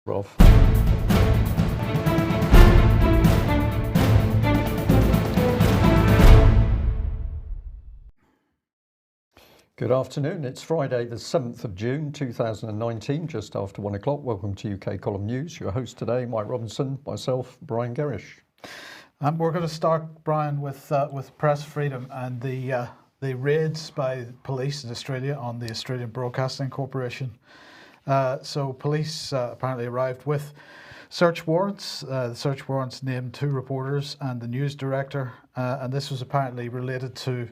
Rolf. Good afternoon. It's Friday, the 7th of June, 2019, just after 1 o'clock. Welcome to UK Column News. Your host today, Mike Robinson, myself, Brian Gerrish. We're going to start, Brian, with press freedom and the raids by police in Australia on the Australian Broadcasting Corporation. So police apparently arrived with search warrants. The search warrants named 2 reporters and the news director, and this was apparently related to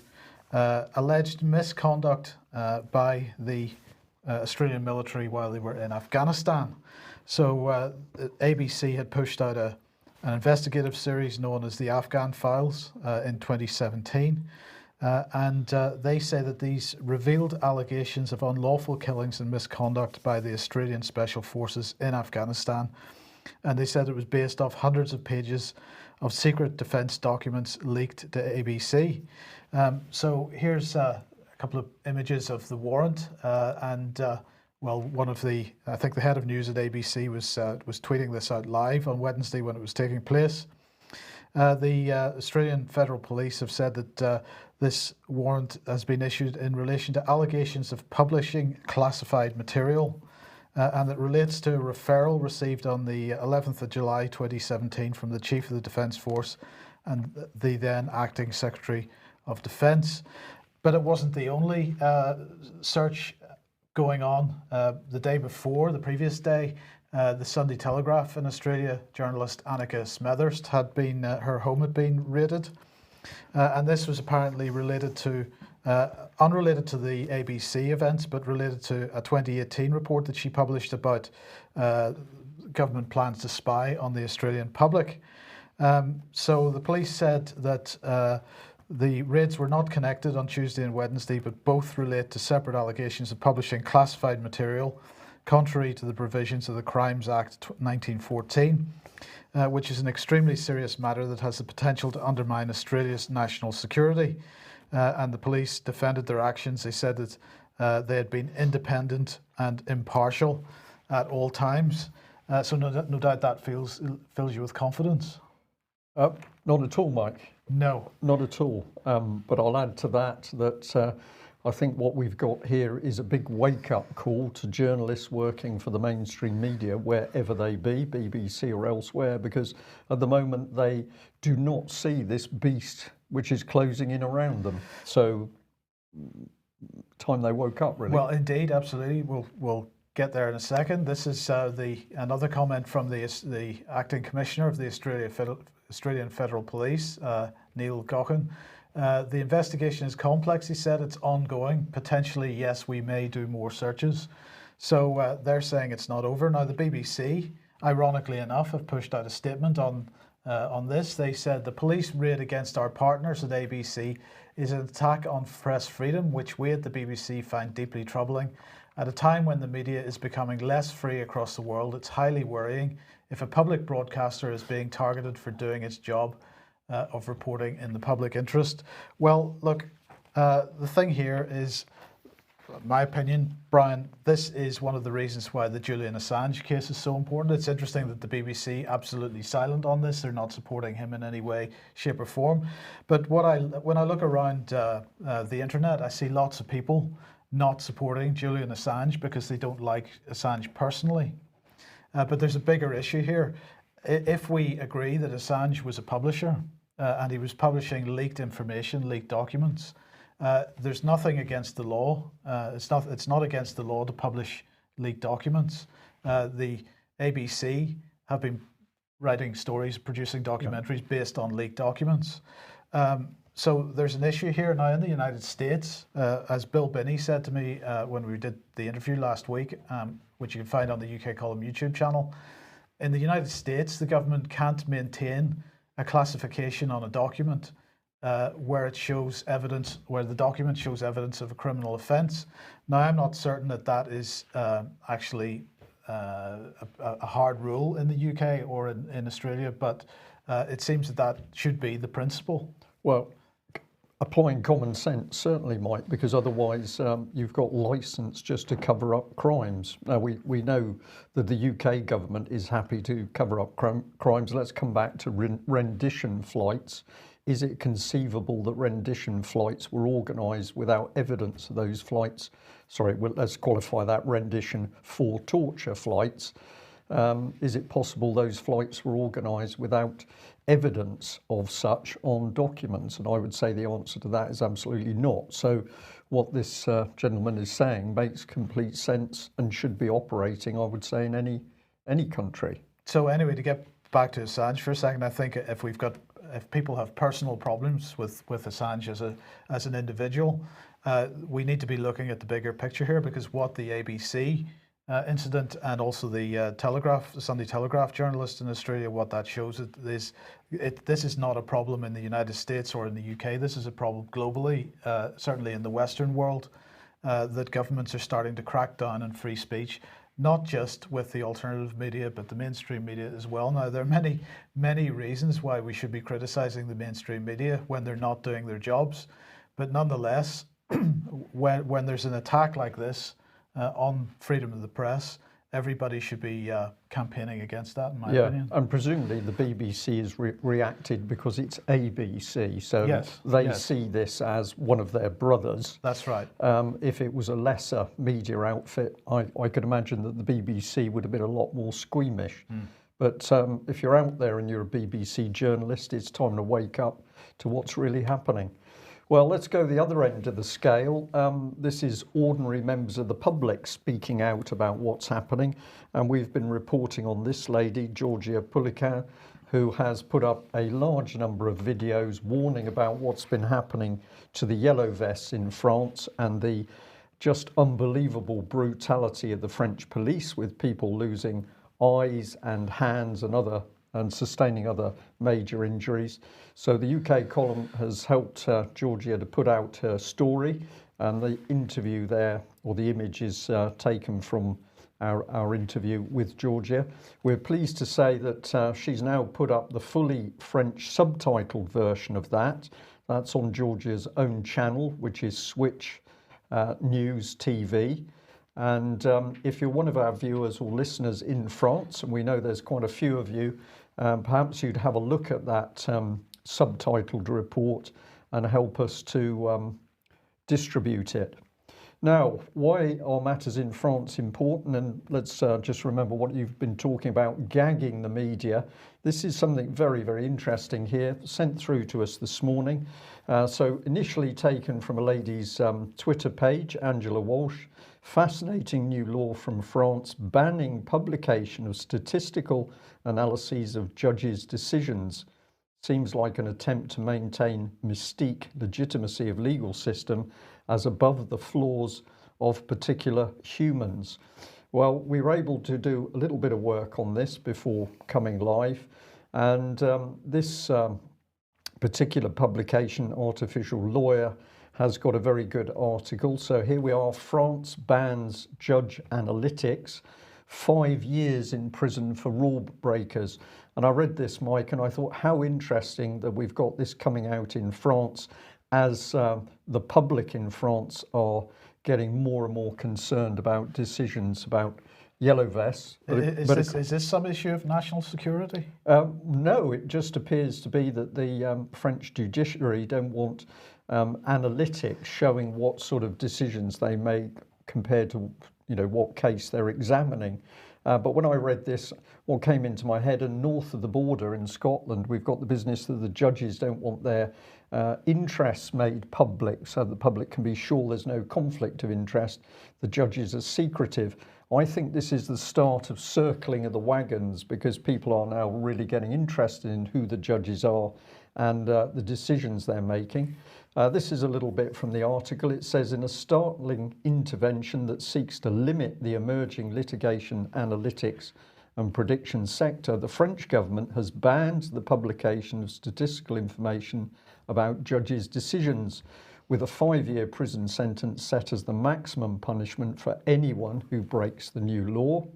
alleged misconduct by the Australian military while they were in Afghanistan. So ABC had pushed out an investigative series known as the Afghan Files in 2017. And they say that these revealed allegations of unlawful killings and misconduct by the Australian Special Forces in Afghanistan. And they said it was based off hundreds of pages of secret defence documents leaked to ABC. So here's a couple of images of the warrant. One of I think the head of news at ABC was tweeting this out live on Wednesday when it was taking place. The Australian Federal Police have said that this warrant has been issued in relation to allegations of publishing classified material, and it relates to a referral received on the 11th of July 2017 from the Chief of the Defence Force and the then Acting Secretary of Defence. But it wasn't the only search going on. The day before, the previous day, the Sunday Telegraph in Australia journalist Annika Smethurst had been, her home had been raided. And this was apparently related to, unrelated to the ABC events, but related to a 2018 report that she published about government plans to spy on the Australian public. So the police said that the raids were not connected on Tuesday and Wednesday, but both relate to separate allegations of publishing classified material, contrary to the provisions of the Crimes Act 1914, which is an extremely serious matter that has the potential to undermine Australia's national security. And the police defended their actions. They said that they had been independent and impartial at all times. So no doubt that fills you with confidence. Not at all, Mike. No. Not at all. But I'll add to that I think what we've got here is a big wake-up call to journalists working for the mainstream media, wherever they be, BBC or elsewhere, because at the moment they do not see this beast which is closing in around them. So, time they woke up, really. Well, indeed, absolutely. We'll get there in a second. This is another comment from the Acting Commissioner of the Australian Federal Police, Neil Gochan. The investigation is complex, he said. It's ongoing. Potentially, yes, we may do more searches. So they're saying it's not over. Now, the BBC, ironically enough, have pushed out a statement on this. They said the police raid against our partners at ABC is an attack on press freedom, which we at the BBC find deeply troubling. At a time when the media is becoming less free across the world, it's highly worrying if a public broadcaster is being targeted for doing its job of reporting in the public interest. Well, look, the thing here is, in my opinion, Brian, this is one of the reasons why the Julian Assange case is so important. It's interesting that the BBC absolutely silent on this. They're not supporting him in any way, shape or form. But when I look around the internet, I see lots of people not supporting Julian Assange because they don't like Assange personally. But there's a bigger issue here. If we agree that Assange was a publisher and he was publishing leaked information, leaked documents, there's nothing against the law. It's not against the law to publish leaked documents. The ABC have been writing stories, producing documentaries based on leaked documents. So there's an issue here now in the United States, as Bill Binney said to me when we did the interview last week, which you can find on the UK Column YouTube channel. In the United States, the government can't maintain a classification on a document where the document shows evidence of a criminal offence. Now, I'm not certain that is actually a hard rule in the UK or in Australia, but it seems that should be the principle. Well, applying common sense certainly might, because otherwise you've got license just to cover up crimes. Now we know that the UK government is happy to cover up crimes. Let's come back to rendition flights. Is it conceivable that rendition flights were organised without evidence of those flights? Sorry, well, let's qualify that: rendition for torture flights. Is it possible those flights were organised without evidence of such on documents? And I would say the answer to that is absolutely not. So what this gentleman is saying makes complete sense and should be operating, I would say, in any country. So anyway, to get back to Assange for a second, I think if people have personal problems with Assange as an individual, we need to be looking at the bigger picture here, because what the ABC incident and also the Sunday Telegraph journalist in Australia, what that shows is this is not a problem in the United States or in the UK. This is a problem globally, certainly in the Western world, that governments are starting to crack down on free speech, not just with the alternative media, but the mainstream media as well. Now, there are many reasons why we should be criticizing the mainstream media when they're not doing their jobs. But nonetheless, when there's an attack like this on freedom of the press, everybody should be campaigning against that, in my opinion. And presumably the BBC has reacted because it's ABC, so yes, they see this as one of their brothers. That's right. If it was a lesser media outfit, I could imagine that the BBC would have been a lot more squeamish. But if you're out there and you're a BBC journalist, it's time to wake up to what's really happening. Well, let's go the other end of the scale. This is ordinary members of the public speaking out about what's happening. And we've been reporting on this lady, Georgia Poulican, who has put up a large number of videos warning about what's been happening to the yellow vests in France and the just unbelievable brutality of the French police, with people losing eyes and hands and sustaining other major injuries. So the UK column has helped Georgia to put out her story, and the interview there, or the image, is taken from our interview with Georgia. We're pleased to say that she's now put up the fully French subtitled version of that. That's on Georgia's own channel, which is Switch News TV. And if you're one of our viewers or listeners in France, and we know there's quite a few of you, perhaps you'd have a look at that subtitled report and help us to distribute it. Now, why are matters in France important? And let's just remember what you've been talking about, gagging the media. This is something very, very interesting here, sent through to us this morning. So initially taken from a lady's Twitter page, Angela Walsh. Fascinating new law from France banning publication of statistical analyses of judges' decisions. Seems like an attempt to maintain mystique, legitimacy of legal system as above the flaws of particular humans. Well, we were able to do a little bit of work on this before coming live, and this particular publication, Artificial Lawyer, has got a very good article. So here we are: France bans judge analytics, 5 years in prison for rule breakers. And I read this, Mike, and I thought how interesting that we've got this coming out in France as the public in France are getting more and more concerned about decisions about yellow vests. Is this some issue of national security? No, it just appears to be that the French judiciary don't want analytics showing what sort of decisions they make compared to what case they're examining. But when I read this, what came into my head, and north of the border in Scotland, we've got the business that the judges don't want their interests made public, so the public can be sure there's no conflict of interest. The judges are secretive. I think this is the start of circling of the wagons, because people are now really getting interested in who the judges are and the decisions they're making. This is a little bit from the article. It says, in a startling intervention that seeks to limit the emerging litigation analytics and prediction sector, the French government has banned the publication of statistical information about judges' decisions, with a 5-year prison sentence set as the maximum punishment for anyone who breaks the new law.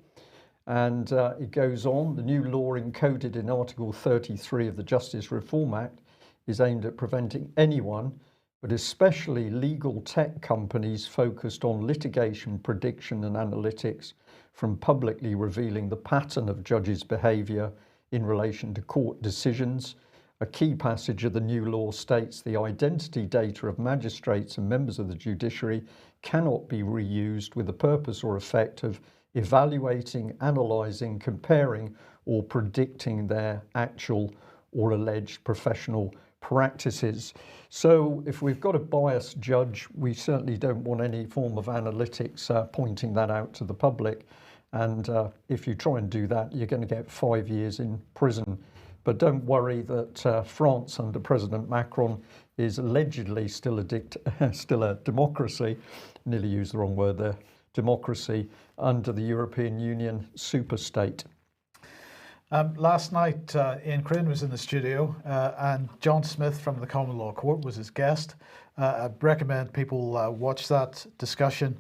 And it goes on, the new law encoded in Article 33 of the Justice Reform Act is aimed at preventing anyone but especially legal tech companies focused on litigation prediction and analytics, from publicly revealing the pattern of judges' behaviour in relation to court decisions. A key passage of the new law states the identity data of magistrates and members of the judiciary cannot be reused with the purpose or effect of evaluating, analysing, comparing, or predicting their actual or alleged professional practices. So if we've got a biased judge, we certainly don't want any form of analytics pointing that out to the public. And if you try and do that, you're going to get 5 years in prison. But don't worry that France under President Macron is allegedly still a democracy. Nearly used the wrong word there. Democracy under the European Union superstate. Last night, Ian Crane was in the studio and John Smith from the Common Law Court was his guest. I recommend people watch that discussion,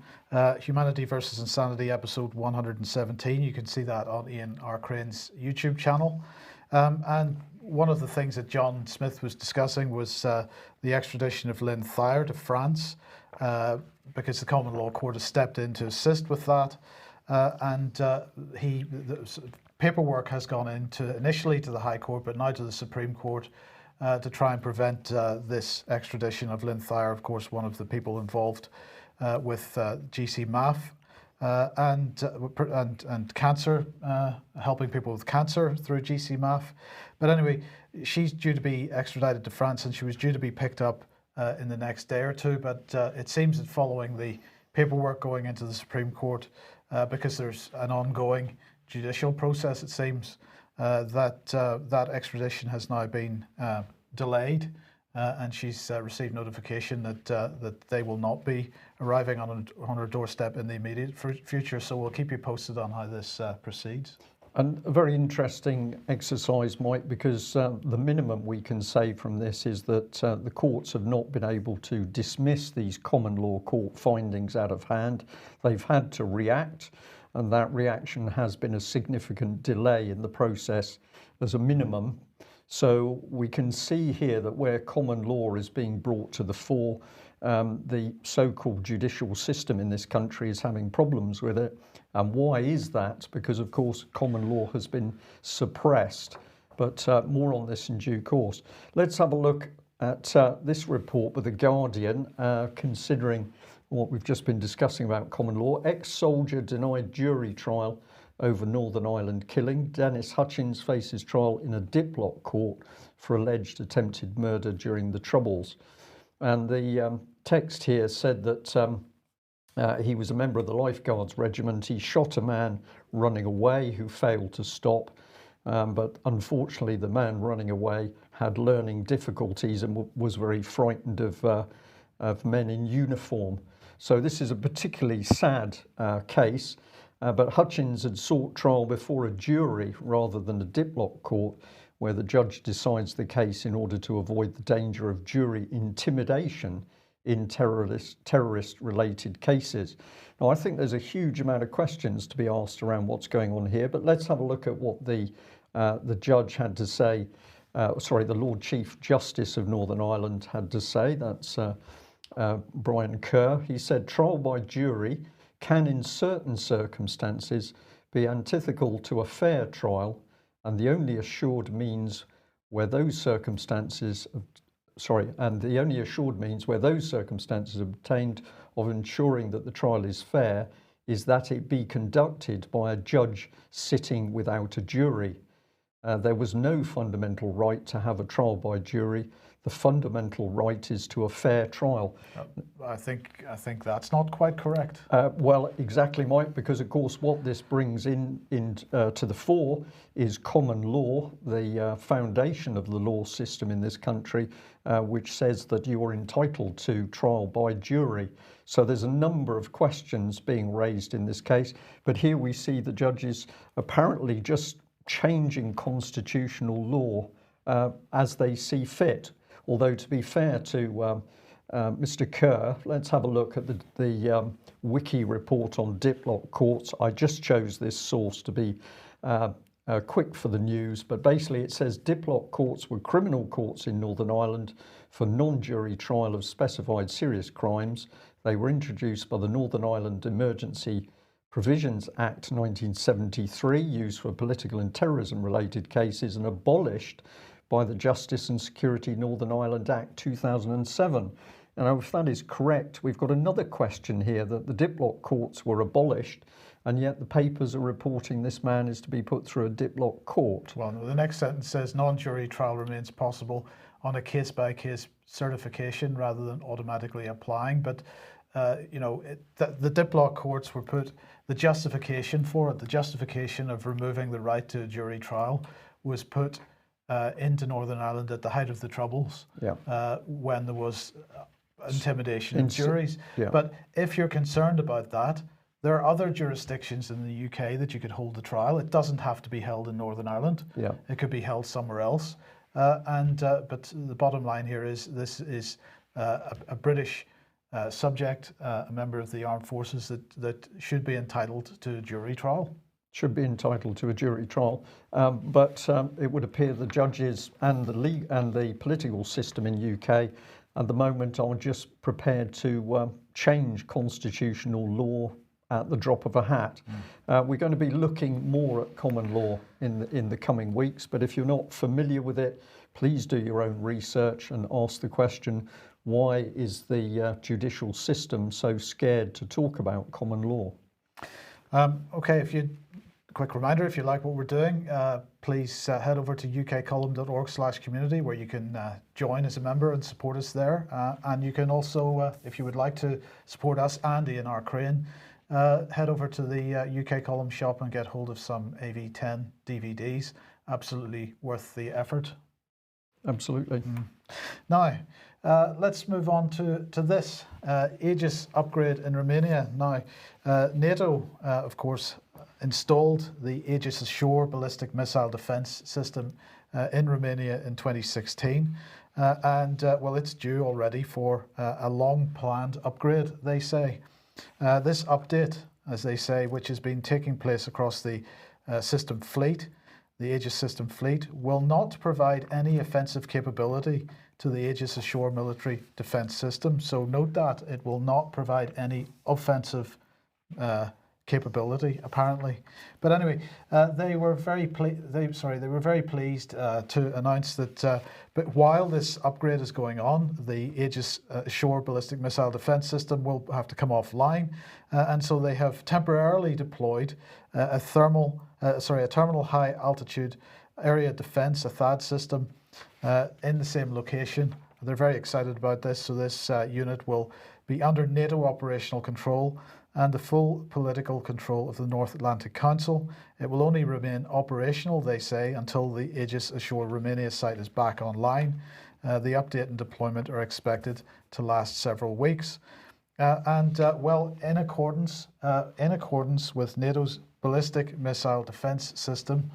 Humanity versus Insanity, episode 117. You can see that on Ian R. Crane's YouTube channel. And one of the things that John Smith was discussing was the extradition of Lynn Thayer to France, because the Common Law Court has stepped in to assist with that. The paperwork has gone initially to the High Court, but now to the Supreme Court to try and prevent this extradition of Lynn Thayer, of course, one of the people involved with GC-MAF and cancer, helping people with cancer through GC-MAF. But anyway, she's due to be extradited to France, and she was due to be picked up in the next day or two. But it seems that following the paperwork going into the Supreme Court, because there's an ongoing judicial process, it seems that extradition has now been delayed, and she's received notification that they will not be arriving on her doorstep in the immediate future. So we'll keep you posted on how this proceeds. And a very interesting exercise, Mike, because the minimum we can say from this is that the courts have not been able to dismiss these common law court findings out of hand. They've had to react, and that reaction has been a significant delay in the process as a minimum. So we can see here that where common law is being brought to the fore, the so-called judicial system in this country is having problems with it. And why is that? Because, of course, common law has been suppressed. But more on this in due course. Let's have a look at this report with The Guardian, considering what we've just been discussing about common law. Ex-soldier denied jury trial over Northern Ireland killing. Dennis Hutchins faces trial in a Diplock court for alleged attempted murder during the Troubles. And the text here said that he was a member of the Lifeguards Regiment. He shot a man running away who failed to stop. But unfortunately, the man running away had learning difficulties and was very frightened of men in uniform. So this is a particularly sad case. But Hutchins had sought trial before a jury rather than a Diplock court, where the judge decides the case in order to avoid the danger of jury intimidation in terrorist-related cases. Now, I think there's a huge amount of questions to be asked around what's going on here, but let's have a look at what the judge had to say. The Lord Chief Justice of Northern Ireland had to say. That's Brian Kerr. He said, trial by jury can in certain circumstances be antithetical to a fair trial, and the only assured means where those circumstances obtained of ensuring that the trial is fair is that it be conducted by a judge sitting without a jury. There was no fundamental right to have a trial by jury. The fundamental right is to a fair trial. I think that's not quite correct. Well, exactly, Mike, because of course what this brings in to the fore is common law, the foundation of the law system in this country, which says that you are entitled to trial by jury. So there's a number of questions being raised in this case, but here we see the judges apparently just changing constitutional law as they see fit. Although, to be fair to Mr. Kerr, let's have a look at the wiki report on Diplock courts. I just chose this source to be quick for the news, but basically it says Diplock courts were criminal courts in Northern Ireland for non-jury trial of specified serious crimes. They were introduced by the Northern Ireland Emergency Provisions Act 1973, used for political and terrorism related cases, and abolished by the Justice and Security Northern Ireland Act 2007. And if that is correct, we've got another question here, that the Diplock courts were abolished, and yet the papers are reporting this man is to be put through a Diplock court. Well, no, the next sentence says non-jury trial remains possible on a case-by-case certification rather than automatically applying. But the Diplock courts were put, the justification for it, the justification of removing the right to a jury trial was put into Northern Ireland at the height of the Troubles, when there was intimidation of juries. Yeah. But if you're concerned about that, there are other jurisdictions in the UK that you could hold the trial. It doesn't have to be held in Northern Ireland. Yeah. It could be held somewhere else. But the bottom line here is this is a British subject, a member of the armed forces that should be entitled to a jury trial. Should be entitled to a jury trial, but it would appear the judges and the political system in UK at the moment are just prepared to change constitutional law at the drop of a hat. We're going to be looking more at common law in the coming weeks, but if you're not familiar with it, please do your own research and ask the question, why is the judicial system so scared to talk about common law? Quick reminder, if you like what we're doing, please head over to ukcolumn.org/community, where you can join as a member and support us there. And you can also, if you would like to support us and Ian R. Crane, head over to the UK Column shop and get hold of some AV10 DVDs. Absolutely worth the effort. Absolutely. Now, let's move on to this Aegis upgrade in Romania. Now, NATO, of course, installed the Aegis Ashore ballistic missile defense system in Romania in 2016. Well, it's due already for a long-planned upgrade, they say. This update, as they say, which has been taking place across the system fleet, the Aegis system fleet, will not provide any offensive capability to the Aegis Ashore military defense system. So note that it will not provide any offensive capability, apparently. But anyway, they were very pleased to announce that. But while this upgrade is going on, the Aegis Ashore ballistic missile defense system will have to come offline, and so they have temporarily deployed a terminal high altitude area defense, a THAAD system, in the same location. They're very excited about this. So this unit will be under NATO operational control and the full political control of the North Atlantic Council. It will only remain operational, they say, until the Aegis Ashore Romania site is back online. The update and deployment are expected to last several weeks. In accordance with NATO's ballistic missile defense system,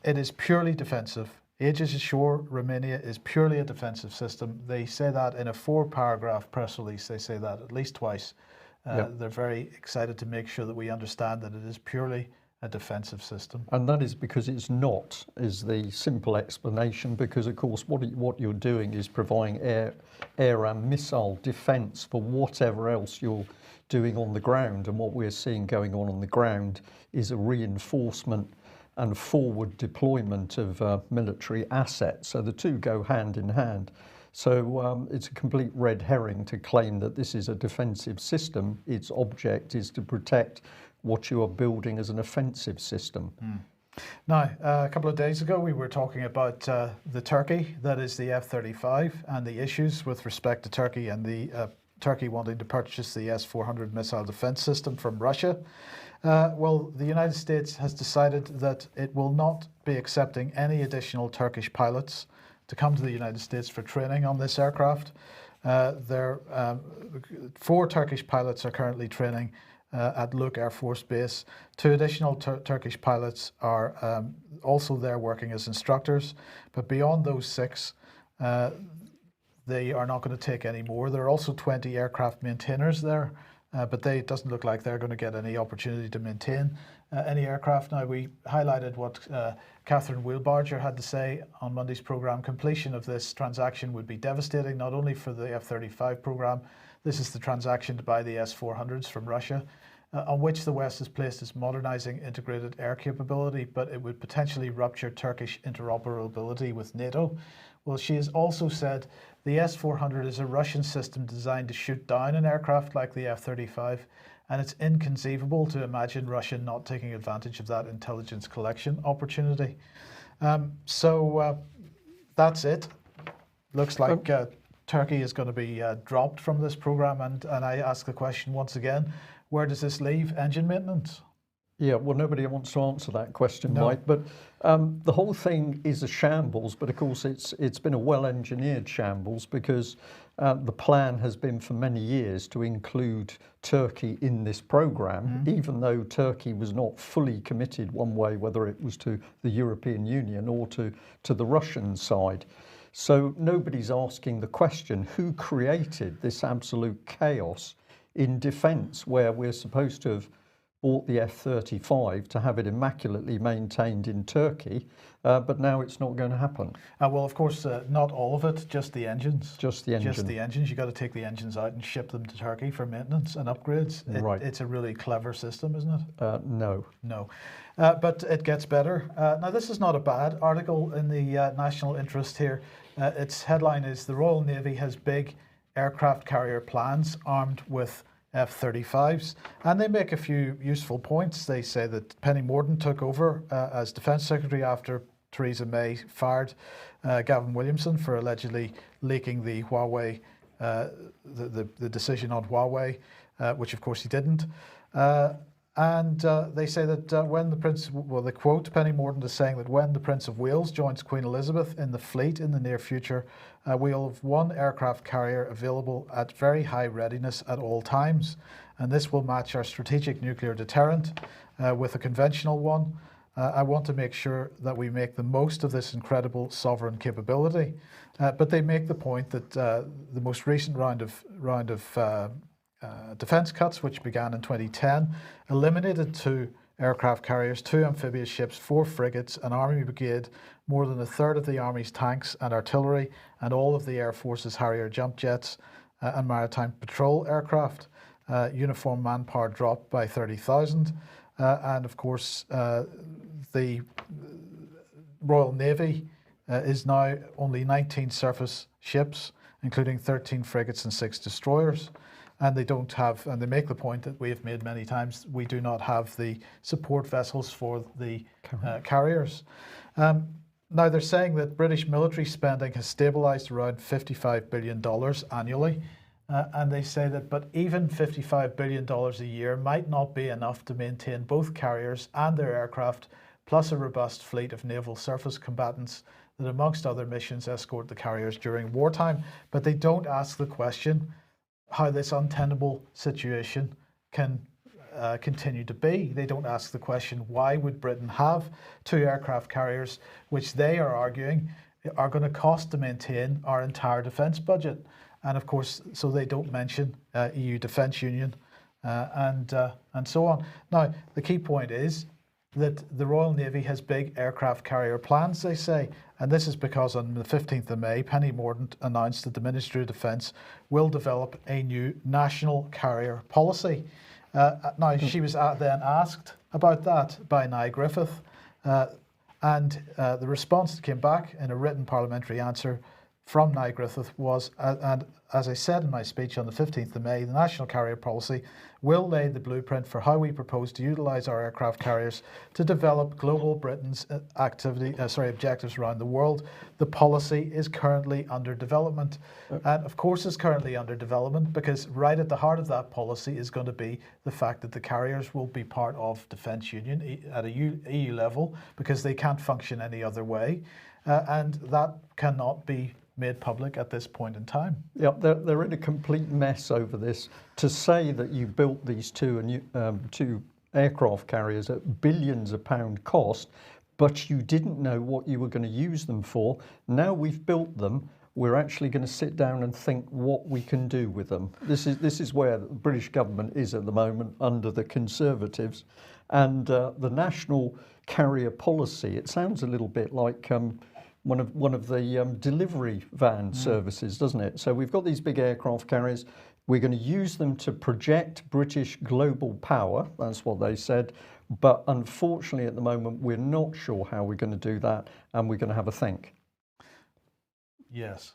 it is purely defensive. Aegis Ashore Romania is purely a defensive system. They say that in a 4-paragraph press release. They say that at least twice. They're very excited to make sure that we understand that it is purely a defensive system. And that is because it's not, is the simple explanation, because of course what you're doing is providing air and missile defense for whatever else you're doing on the ground. And what we're seeing going on the ground is a reinforcement and forward deployment of military assets. So the two go hand in hand. So it's a complete red herring to claim that this is a defensive system. Its object is to protect what you are building as an offensive system. Now, a couple of days ago, we were talking about the Turkey, that is the F-35, and the issues with respect to Turkey and the Turkey wanting to purchase the S-400 missile defense system from Russia. Well, the United States has decided that it will not be accepting any additional Turkish pilots to come to the United States for training on this aircraft. 4 Turkish pilots are currently training at Luke Air Force Base. 2 additional Turkish pilots are also there working as instructors, but beyond those 6, they are not going to take any more. There are also 20 aircraft maintainers there but it doesn't look like they're going to get any opportunity to maintain any aircraft. Now, we highlighted what Catherine Wheelbarger had to say on Monday's programme. Completion of this transaction would be devastating, not only for the F-35 programme. This is the transaction to buy the S-400s from Russia, on which the West has placed its modernising integrated air capability, but it would potentially rupture Turkish interoperability with NATO. Well, she has also said the S-400 is a Russian system designed to shoot down an aircraft like the F-35, and it's inconceivable to imagine Russia not taking advantage of that intelligence collection opportunity. So that's it. Looks like Turkey is going to be dropped from this programme, and I ask the question once again, where does this leave engine maintenance? Yeah, well, nobody wants to answer that question, Mike. But the whole thing is a shambles. But of course, it's been a well-engineered shambles, because the plan has been for many years to include Turkey in this program, even though Turkey was not fully committed one way, whether it was to the European Union or to the Russian side. So nobody's asking the question, who created this absolute chaos in defence, where we're supposed to have bought the F-35 to have it immaculately maintained in Turkey, but now it's not going to happen. Well, of course, not all of it, just the engines. Just the engine. Just the engines. You've got to take the engines out and ship them to Turkey for maintenance and upgrades. Right. It's a really clever system, isn't it? No. No. But it gets better. Now, this is not a bad article in the national interest here. Its headline is, "The Royal Navy has big aircraft carrier plans armed with F-35s." And they make a few useful points. They say that Penny Mordaunt took over as Defence Secretary after Theresa May fired Gavin Williamson for allegedly leaking the Huawei, the decision on Huawei, which of course he didn't. And they say that when the Prince, well, they quote Penny Mordaunt as saying that when the Prince of Wales joins Queen Elizabeth in the fleet in the near future, we'll have one aircraft carrier available at very high readiness at all times. And this will match our strategic nuclear deterrent with a conventional one. I want to make sure that we make the most of this incredible sovereign capability. But they make the point that the most recent round of defence cuts, which began in 2010, eliminated 2 aircraft carriers, 2 amphibious ships, 4 frigates, an army brigade, more than a third of the army's tanks and artillery, and all of the Air Force's Harrier jump jets and maritime patrol aircraft. Uniform manpower dropped by 30,000, and of course the Royal Navy is now only 19 surface ships, including 13 frigates and 6 destroyers. And they don't have, and they make the point that we have made many times, we do not have the support vessels for the carriers. Now they're saying that British military spending has stabilised around $55 billion annually. And they say that, but even $55 billion a year might not be enough to maintain both carriers and their aircraft, plus a robust fleet of naval surface combatants that, amongst other missions, escort the carriers during wartime. But they don't ask the question how this untenable situation can continue to be. They don't ask the question, why would Britain have 2 aircraft carriers, which they are arguing are going to cost to maintain our entire defence budget? And of course, so they don't mention EU Defence Union and so on. Now, the key point is that the Royal Navy has big aircraft carrier plans, they say, and this is because on the 15th of May, Penny Mordaunt announced that the Ministry of Defence will develop a new national carrier policy. Now, she was then asked about that by Nye Griffith, and the response that came back in a written parliamentary answer from Nye Griffith was, and as I said in my speech on the 15th of May, the National Carrier Policy will lay the blueprint for how we propose to utilise our aircraft carriers to develop global Britain's objectives around the world. The policy is currently under development. And of course it's currently under development because right at the heart of that policy is going to be the fact that the carriers will be part of Defence Union at a EU level because they can't function any other way. And that cannot be made public at this point in time. Yeah, they're in a complete mess over this. To say that you built these two aircraft carriers at billions of pound cost, but you didn't know what you were going to use them for. Now we've built them, we're actually going to sit down and think what we can do with them. This is where the British government is at the moment under the Conservatives, and the national carrier policy. It sounds a little bit like one of the delivery van services, doesn't it? So we've got these big aircraft carriers. We're going to use them to project British global power. That's what they said. But unfortunately, at the moment, we're not sure how we're going to do that, and we're going to have a think. Yes.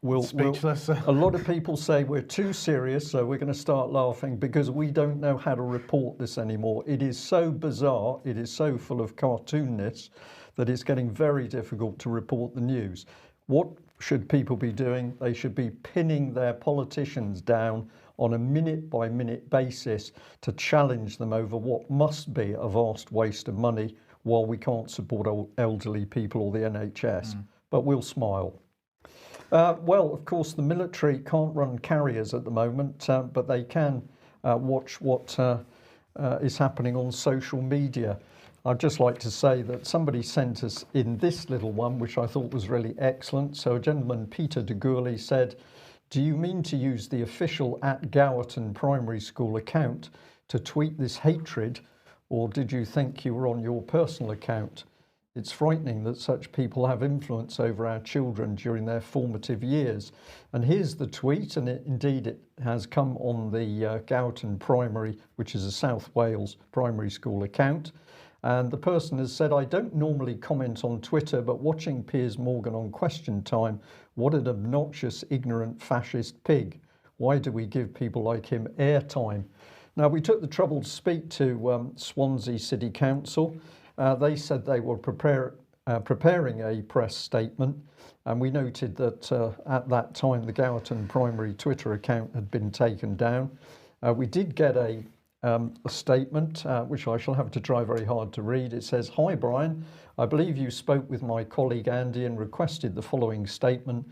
Speechless. A lot of people say we're too serious, so we're going to start laughing because we don't know how to report this anymore. It is so bizarre, it is so full of cartoonness that it's getting very difficult to report the news. What should people be doing? They should be pinning their politicians down on a minute-by-minute basis to challenge them over what must be a vast waste of money while we can't support elderly people or the NHS. But we'll smile. Well, of course, the military can't run carriers at the moment, but they can watch what is happening on social media. I'd just like to say that somebody sent us in this little one, which I thought was really excellent. So a gentleman, Peter de Gourley, said, "Do you mean to use the official @Gowerton Primary School account to tweet this hatred, or did you think you were on your personal account? It's frightening that such people have influence over our children during their formative years." And here's the tweet, and it has come on the Gowerton Primary, which is a South Wales primary school account. And the person has said, "I don't normally comment on Twitter, but watching Piers Morgan on Question Time, what an obnoxious, ignorant, fascist pig. Why do we give people like him airtime?" Now, we took the trouble to speak to Swansea City Council. They said they were preparing a press statement, and we noted that at that time the Gowerton Primary Twitter account had been taken down. We did get a statement, which I shall have to try very hard to read. It says, "Hi Brian, I believe you spoke with my colleague Andy and requested the following statement.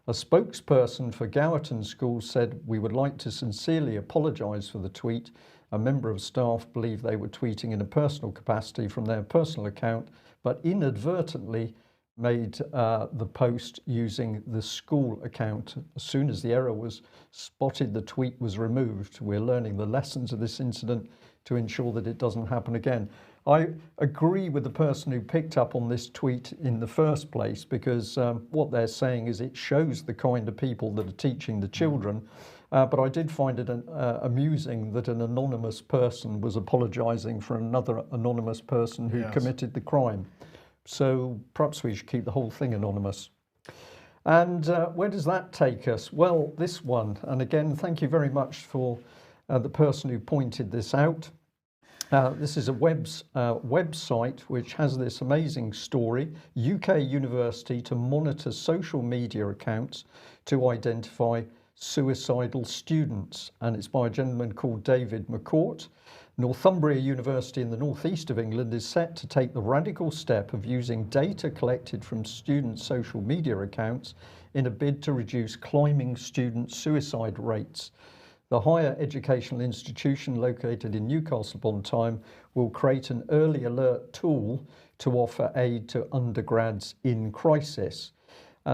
A spokesperson for Gowerton School said, we would like to sincerely apologise for the tweet. A member of staff believed they were tweeting in a personal capacity from their personal account, but inadvertently made the post using the school account. As soon as the error was spotted, the tweet was removed. We're learning the lessons of this incident to ensure that it doesn't happen again." I agree with the person who picked up on this tweet in the first place, because what they're saying is it shows the kind of people that are teaching the children. But I did find it amusing that an anonymous person was apologising for another anonymous person who committed the crime. So perhaps we should keep the whole thing anonymous. And where does that take us? Well, this one, and again, thank you very much for the person who pointed this out. This is a website which has this amazing story: UK university to monitor social media accounts to identify suicidal students, and it's by a gentleman called David McCourt. Northumbria University in the northeast of England is set to take the radical step of using data collected from students' social media accounts in a bid to reduce climbing student suicide rates. The higher educational institution located in Newcastle upon Tyne will create an early alert tool to offer aid to undergrads in crisis.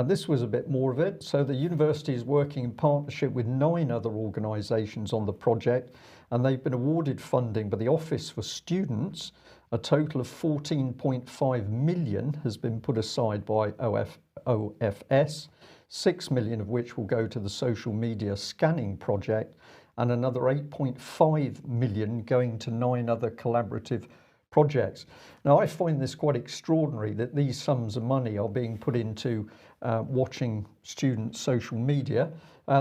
This was a bit more of it. So the university is working in partnership with 9 other organisations on the project, and they've been awarded funding by the Office for Students. A total of 14.5 million has been put aside by OFS, 6 million of which will go to the social media scanning project, and another 8.5 million going to 9 other collaborative projects. Now, I find this quite extraordinary that these sums of money are being put into watching students' social media.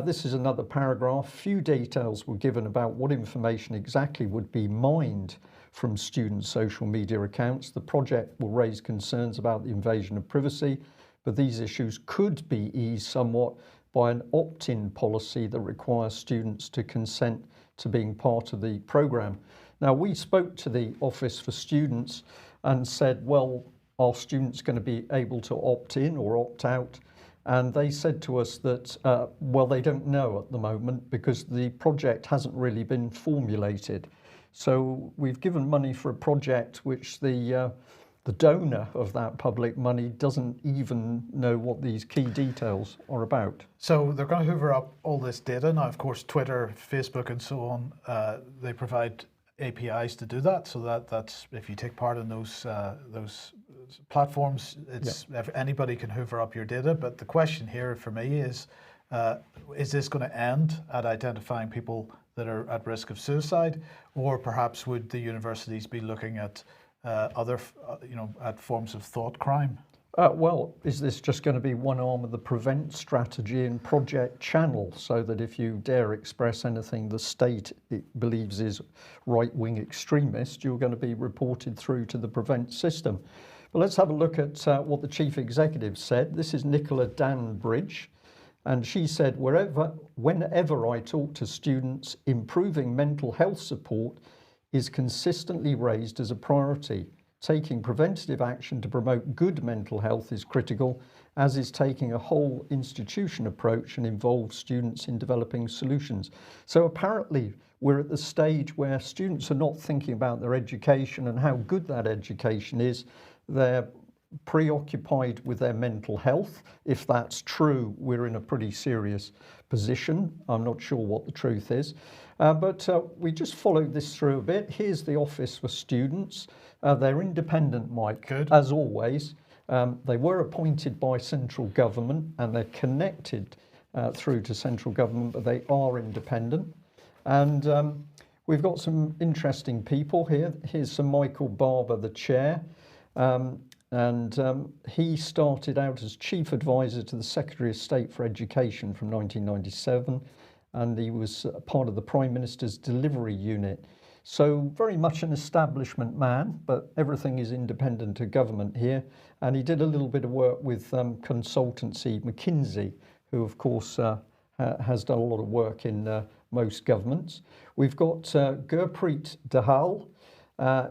This is another paragraph. Few details were given about what information exactly would be mined from students' social media accounts. The project will raise concerns about the invasion of privacy, but these issues could be eased somewhat by an opt-in policy that requires students to consent to being part of the programme. Now, we spoke to the Office for Students and said, well, are students going to be able to opt in or opt out? And they said to us that, well, they don't know at the moment because the project hasn't really been formulated. So we've given money for a project which the the donor of that public money doesn't even know what these key details are about. So they're going to hoover up all this data. Now, of course, Twitter, Facebook, and so on, they provide APIs to do that. So that's if you take part in those platforms, anybody can hoover up your data. But the question here for me is this going to end at identifying people that are at risk of suicide, or perhaps would the universities be looking at other, at forms of thought crime? Well, is this just going to be one arm of the prevent strategy in Project Channel, so that if you dare express anything the state believes is right-wing extremist, you're going to be reported through to the prevent system? But let's have a look at what the chief executive said. This is Nicola Danbridge, and she said, whenever I talk to students, improving mental health support is consistently raised as a priority. Taking preventative action to promote good mental health is critical, as is taking a whole institution approach and involves students in developing solutions. So apparently we're at the stage where students are not thinking about their education and how good that education is. They're preoccupied with their mental health. If that's true, we're in a pretty serious position. I'm not sure what the truth is. But we just followed this through a bit. Here's the Office for Students. They're independent, Mike, Good. as always. They were appointed by central government and they're connected through to central government, but they are independent. And we've got some interesting people here. Here's Sir Michael Barber, the chair. He started out as chief advisor to the Secretary of State for Education from 1997, and he was part of the Prime Minister's delivery unit. So very much an establishment man, but everything is independent of government here. And he did a little bit of work with consultancy McKinsey, who of course has done a lot of work in most governments. We've got Gurpreet Dahal.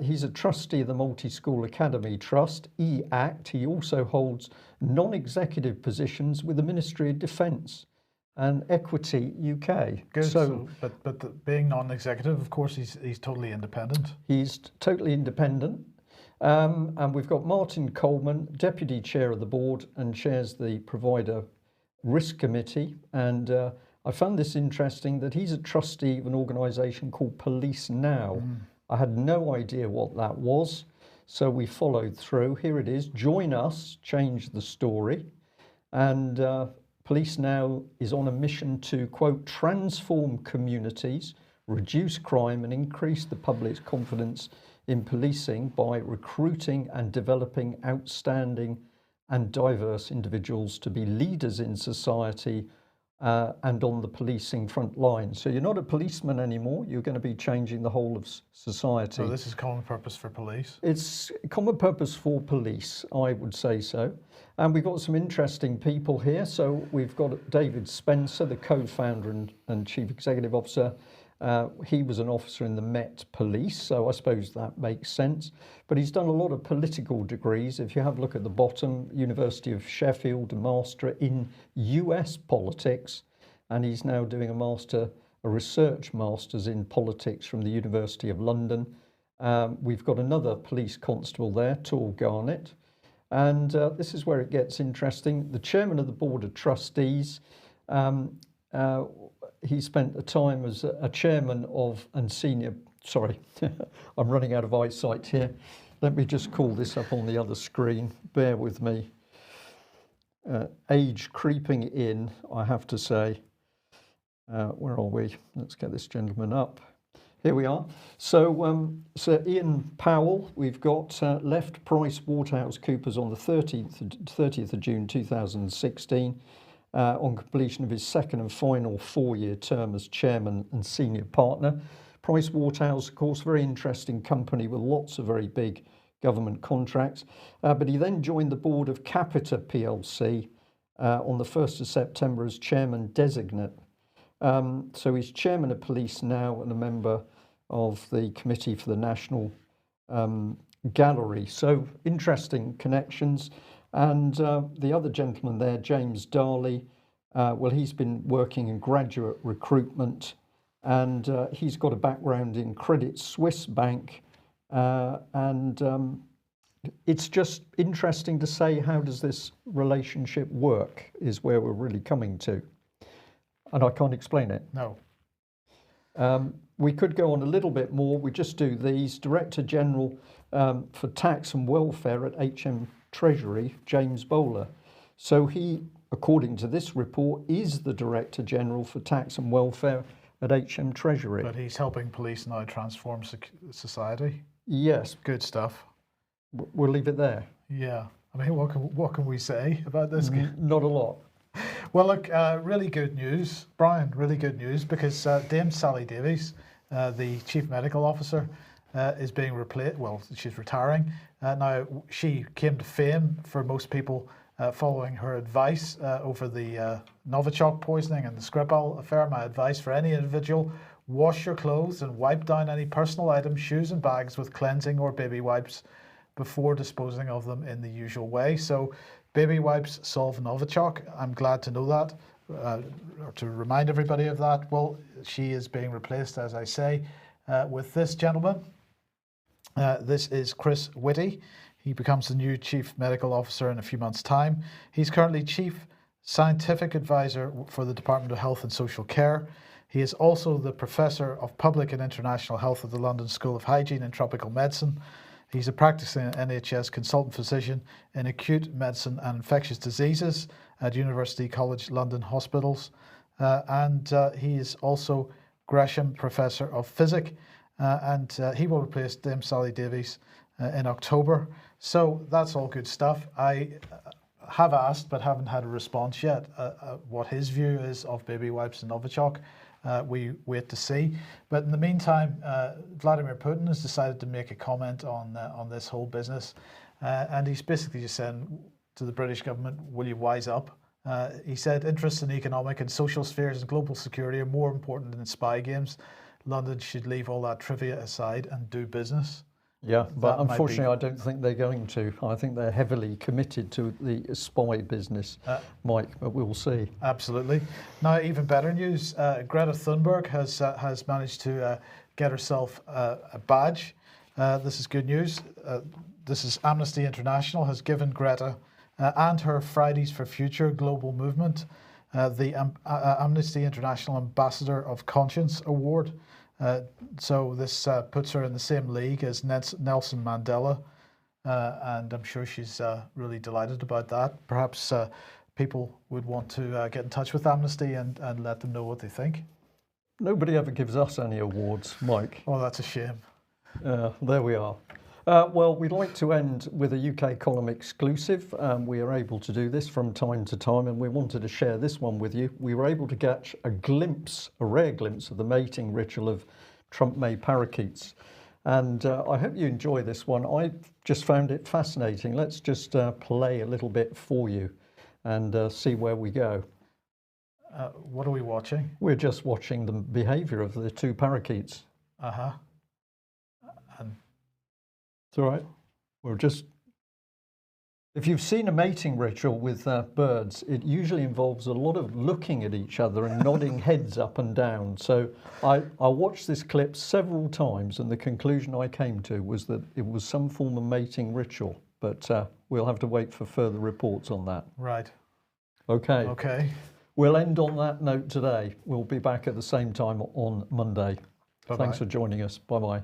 He's a trustee of the Multi-School Academy Trust, EACT. He also holds non-executive positions with the Ministry of Defence and Equity UK. Good. So but being non-executive, of course, he's totally independent. He's totally independent. And we've got Martin Coleman, Deputy Chair of the Board and chairs the Provider Risk Committee. And I found this interesting that he's a trustee of an organisation called Police Now. I had no idea what that was, so we followed through. Here it is. Join us, change the story. And Police Now is on a mission to, quote, transform communities, reduce crime and increase the public's confidence in policing by recruiting and developing outstanding and diverse individuals to be leaders in society and on the policing front line. So you're not a policeman anymore, you're going to be changing the whole of society. So this is common purpose for police? It's common purpose for police, I would say so. And we've got some interesting people here. So we've got David Spencer, the co-founder and chief executive officer. He was an officer in the Met Police, so I suppose that makes sense. But he's done a lot of political degrees. If you have a look at the bottom, University of Sheffield, a master in US politics, and he's now doing a research master's in politics from the University of London. We've got another police constable there, Tor Garnett. And this is where it gets interesting. The chairman of the Board of Trustees, he spent a time as a chairman of and senior, sorry, I'm running out of eyesight here. Let me just call this up on the other screen. Bear with me. Age creeping in, I have to say. Where are we? Let's get this gentleman up. Here we are. So Sir Ian Powell, we've got left PricewaterhouseCoopers on the 30th of June 2016. On completion of his second and final 4-year term as chairman and senior partner. Pricewaterhouse, of course, very interesting company with lots of very big government contracts. But he then joined the board of Capita PLC on the 1st of September as chairman designate. So he's chairman of Police Now and a member of the Committee for the National Gallery. So interesting connections. And the other gentleman there, James Darley, well, he's been working in graduate recruitment and he's got a background in Credit Suisse Bank and it's just interesting to say, how does this relationship work, is where we're really coming to. And I can't explain it. No. We could go on a little bit more. We just do these. Director General for Tax and Welfare at HM Treasury, James Bowler. So he, according to this report, is the Director General for Tax and Welfare at HM Treasury. But he's helping police now transform society. Yes. Good stuff. We'll leave it there. Yeah. I mean, what can we say about this? Not a lot. Well, look, really good news, Brian, really good news, because Dame Sally Davies, the Chief Medical Officer, is being replaced. Well, she's retiring. Now, she came to fame for most people following her advice over the Novichok poisoning and the Skripal affair. My advice for any individual: wash your clothes and wipe down any personal items, shoes and bags with cleansing or baby wipes before disposing of them in the usual way. So baby wipes solve Novichok. I'm glad to know that, or to remind everybody of that. Well, she is being replaced, as I say, with this gentleman. This is Chris Whitty. He becomes the new Chief Medical Officer in a few months' time. He's currently Chief Scientific Advisor for the Department of Health and Social Care. He is also the Professor of Public and International Health at the London School of Hygiene and Tropical Medicine. He's a practicing NHS consultant physician in acute medicine and infectious diseases at University College London Hospitals. And he is also Gresham Professor of Physics. And he will replace Dame Sally Davies in October. So that's all good stuff. I have asked, but haven't had a response yet, what his view is of baby wipes and Novichok. We wait to see. But in the meantime, Vladimir Putin has decided to make a comment on this whole business. And he's basically just saying to the British government, will you wise up? He said, interests in economic and social spheres and global security are more important than spy games. London should leave all that trivia aside and do business. Yeah, but unfortunately, I don't think they're going to. I think they're heavily committed to the spy business, Mike, but we'll see. Absolutely. Now, even better news, Greta Thunberg has managed to get herself a badge. This is good news. This is Amnesty International has given Greta and her Fridays for Future global movement the Amnesty International Ambassador of Conscience Award. So this puts her in the same league as Nelson Mandela, and I'm sure she's really delighted about that. Perhaps people would want to get in touch with Amnesty and let them know what they think. Nobody ever gives us any awards, Mike. Oh, that's a shame. There we are. Well, we'd like to end with a UK column exclusive. We are able to do this from time to time, and we wanted to share this one with you. We were able to catch a rare glimpse of the mating ritual of Trump-May parakeets. And I hope you enjoy this one. I just found it fascinating. Let's just play a little bit for you and see where we go. What are we watching? We're just watching the behaviour of the two parakeets. Uh-huh. It's all right. If you've seen a mating ritual with birds, it usually involves a lot of looking at each other and nodding heads up and down. So I watched this clip several times, and the conclusion I came to was that it was some form of mating ritual. But we'll have to wait for further reports on that. Right. Okay. Okay. We'll end on that note today. We'll be back at the same time on Monday. Bye-bye. Thanks for joining us. Bye-bye.